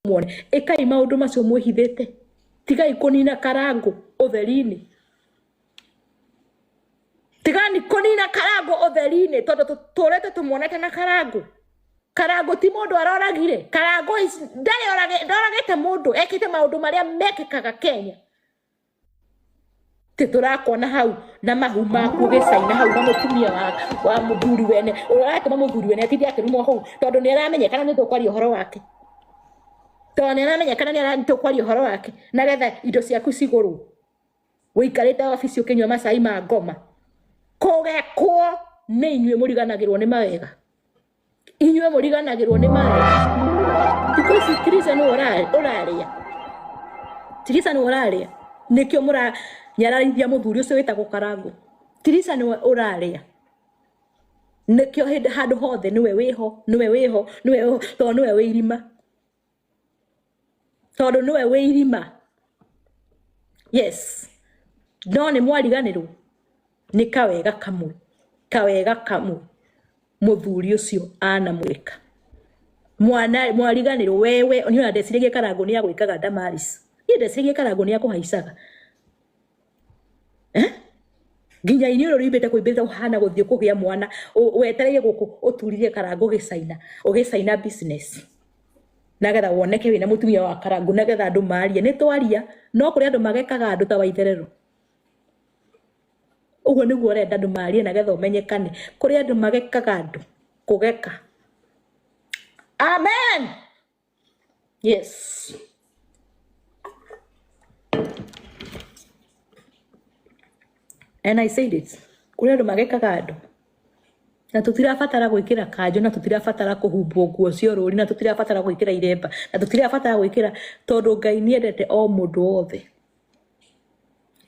muone ekai maundu macio mwihithite tigai kunina karangu utheri-ini tigani kunina karangu utheri-ini tondu turete tumonete na karangu ti mundu aroragire karangu ndoragite mundu ekite maundu maria mekikaga Kenya titurakona hau na mahu maku gicaina hau na mutumia wa muthuri wene uratuma muthuri wene atithi akirumwo hau tondu ni aramenyekana ni tukwaria uhoro wake tondu ni aramenyekana ni tukwaria uhoro wake na getha indo ciaku ciguru wikarite ofisi ukinywa macai ma ngoma kugekwo ni inyue muriganagirwo ni mawega inyue muriganagirwo ni mawega because Tirisa no uraria Tirisa no uraria nikio mura nyararithia muthuri ucio witagwo Karangu Tirisa no uraria nikio handu hothe niwe wiho tondu niwe wi irima yes no ni mwariganirwo ni kawega kamwe muthuri ucio anamwika mwariganirwo wewe ni ona ndecirigie Karangu ni agwikaga Damaris ni ndecirigie Karangu ni akuhaicaga ginya ini ro ribete kuimbita uhana guthie kugia mwana wetereire guku uturirie Karangu gicaina business nagetha woneke wina mutumia wa Karangu nagetha andu maria ni twaria no kuri andu magekaga andu ta Waitherero uguo niguo renda andu maria nagetha umenyekane kuri andu magekaga andu kugeka amen yes and I said it kuri andu magekaga andu na tutirabatara gwikira kanjo na tutirabatara kuhumbwo nguo cio ruri na tutirabatara gwikira iremba na tutirabatara gwikira tondu Ngai ni endete o mundu othe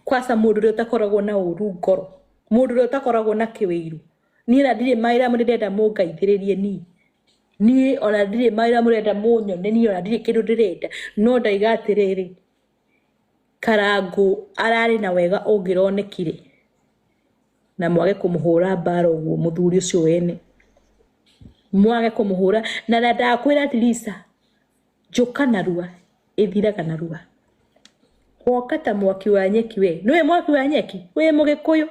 kwasa mundu ri utakoragwo na uru ngoro mundu ri utakoragwo na kiwiru ni na ndire maira murenda mungaithiririe ni ona ndire maira murenda munyone ni ona ndire kindu ndirenda no ndaiga atiriri Karangu arari na wega ungironekire na mwage kumuhura mbaro uguo muthuri ucio wene mwage kumuhura na ndakwira Tirisa njuka narua ithiraga narua wokata mwaki wa nyeki we niwe mwaki wa nyeki we mugikuyu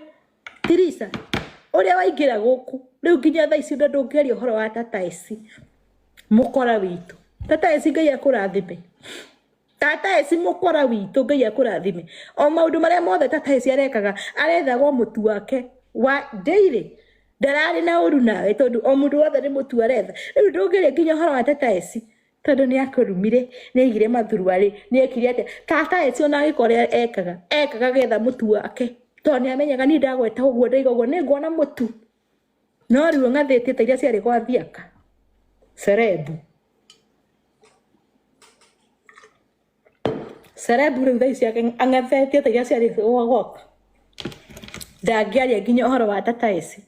Tirisa uria waingira guku riu nginya thaa ici ndungiaria uhoro wa tata eci mukora witu tata eci Ngai akurathime tata eci mukora witu Ngai akurathime o maundu maria mothe tata eci arekaga arethagwo mutu wake wa daily ndarari na uru nawe tondu o mundu wothe ni mutu aretha riu ndungiria nginya uhoro wa tata eci tondu ni akurumire ni igire mathuruari ni ekire ate tata eci ona gikoria ekaga getha mutu wake tondu ni amenyaga ni ndagweta uguo ndaiga uguo ni ngona mutu no riu ngathite ta iria ciari kwa Thiaka Serebu riu thaici yake angathete ta iria ciari gwoka ndangiaria nginya uhoro wa tata eci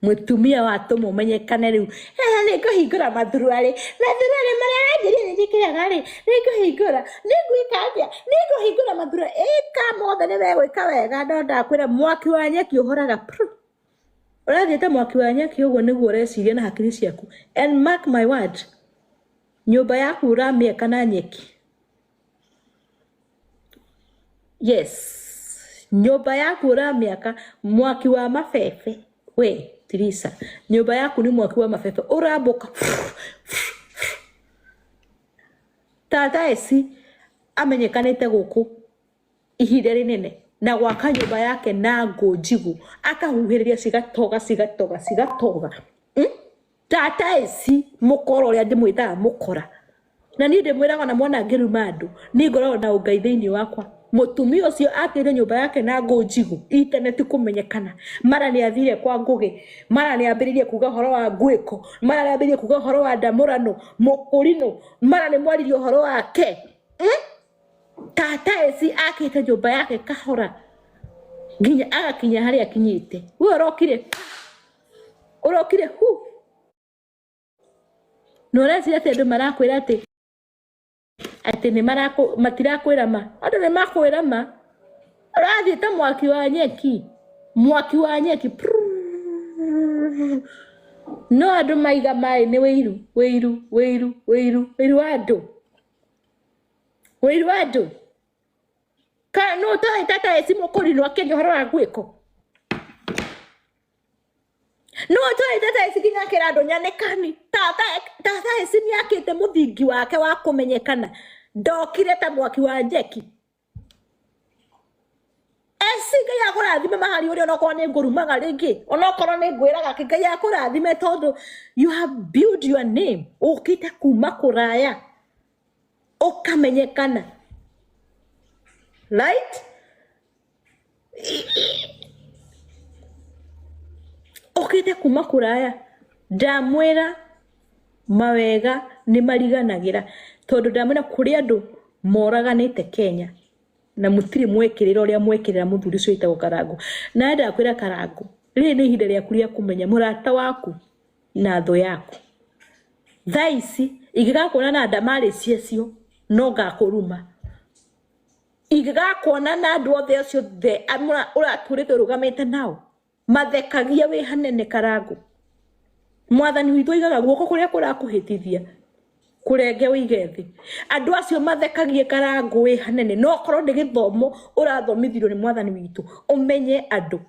mutumia wa tumumenyekane riu ni kuhingura mathuruari maria ranjirie ni njikiraga ri ni kuhingura ni gwikatia ni kuhingura mathuruari eka mothe ni wegwika wega no ndakwira mwaki wa nyeki uhoraga urathiete mwaki wa nyeki uguo niguo ureciria na hakiri ciaku and mark my word nyumba yaku uramieka na nyeki yes nyumba yaku uramiaka mwaki wa mabebe we Tirisa nyumba yaku ni mwaki wa mabebe urambuka tata eci amenyekanite guku ihinda rinene na gwaka nyumba yake na ngunjigu akahuhiriria cigatoga tata eci mukora uria ndimwitaga mukora na ni ndimwiraga na mwana ngiruma andu ni ngoragwo na ungai thiini wakwa mutumia ucio atire nyumba yake na ngunjigu internet kumenyekana mara ni athire kwa Ngugi mara ni ambiririe kuga horo wa Ngwiko mara ni ambiririe kuga horo wa Ndamurano Mukurino mara ni mwaririe horo wake tata eci akite nyumba yake kahora nginya agakinya haria akinyite we urokire no reci ate ndu marakwira ati ni matirakwira andu ni makwira arathi ta mwaki wa nyeki no andu maiga mai ni wiru andu Wĩru andũ. Ka no ta tata esi mokori no akenyo haro agweko. No tata esi kinya kirando nyanekani. Tata esi ni akite muthingi wake wa kumenyekana. Ndokire ta mwaki wa njeki. Esi ya kurathime mahali uri onoko ni ngurumaga ringi. Onoko ni ngwiraga kigai ya kurathime tondu you have built your name. Ukite kuma kuraya. Ukamenyekana. Right? Okite kuma kuraya ndamwira mawega ni mariganagira tondu ndamwira kuri andu moraganite Kenya na mutiri mwekirira uria mwekirira muthuri ucio itagwo Karangu na ndakwira Karangu ri ni ihinda ria kuria kumenya murata waku na tho yaku thaici igigakona na ndamari ciecio no gakuruma igagakona na andu othe acio the uraturite rugamite nao mathekagia we hanene Karangu mwathani witũ igaga guoko kuria kurakuhitithia kurenge wigethi andu acio mathekagie Karangu we hanene no korwo ni githomo urathomithirio ni mwathani witũ umenye andu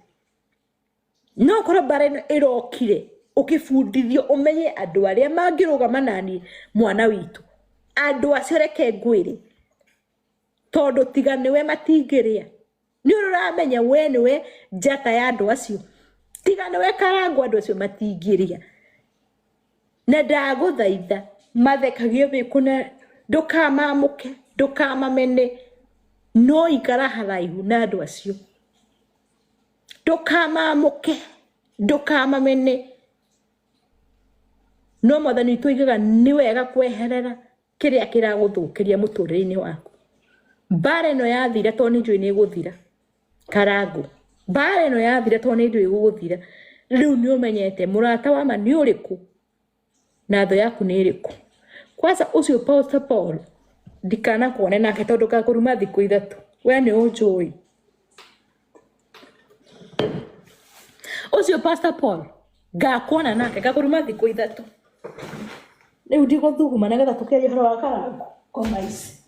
no korwo bare irokire ukifundithio umenye andu aria mangirugama nani mwana witũ andu acio reke ngwire tondu tigane we matingiria ni uramenya we niwe njata ya andu acio tigane we Karangu andu acio matingiria na ndaguthaitha mathekagie bikuna ndukamamuke ndukamamene no ikara haraihu na andu acio ndukamamuke ndukamamene no mwathani tuigaga ni wega kweherera kiria kiraguthukiria muturire-ini waku bare no yathira to ni njui ni guthira Karangu bare no yathira to ni njui guthira riu ni umenyete murata wa ma ni uriku na tho yaku ni iriku kwanza ucio Pastor Paul dikana kuone nake tondu ka kuruma thiku ithatu we ni unjui ucio Pastor Paul gakuona nake ka kuruma thiku ithatu riu ndiguthuguma na getha tukerie horo wa Karangu kwa maici